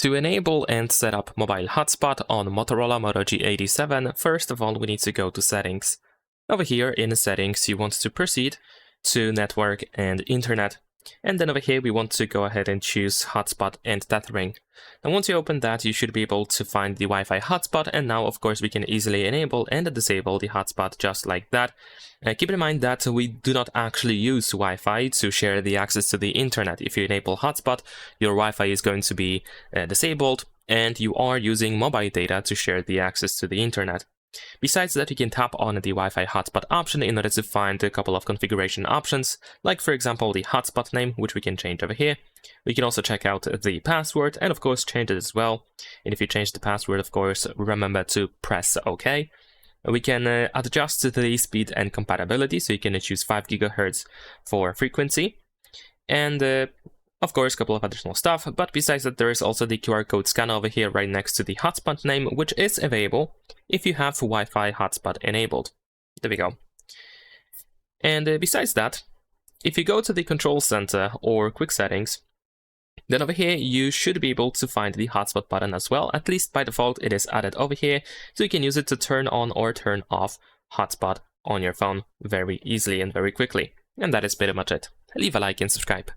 To enable and set up mobile hotspot on Motorola Moto G87, first of all we need to go to settings. Over here in settings you want to proceed to network and internet. And then over here we want to go ahead and choose hotspot and tethering. And once you open that, you should be able to find the Wi-Fi hotspot, and now of course we can easily enable and disable the hotspot just like that. Keep in mind that we do not actually use Wi-Fi to share the access to the internet. If you enable hotspot, your Wi-Fi is going to be disabled, and you are using mobile data to share the access to the internet. Besides that, you can tap on the Wi-Fi hotspot option in order to find a couple of configuration options, like for example the hotspot name, which we can change over here. We can also check out the password and of course change it as well. And if you change the password, of course, remember to press OK. We can adjust the speed and compatibility, so you can choose 5 GHz for frequency. And of course, a couple of additional stuff, but besides that, there is also the QR code scanner over here right next to the hotspot name, which is available if you have Wi-Fi hotspot enabled. There we go. And besides that, if you go to the control center or quick settings, then over here you should be able to find the hotspot button as well. At least by default it is added over here, so you can use it to turn on or turn off hotspot on your phone very easily and very quickly. And that is pretty much it. Leave a like and subscribe.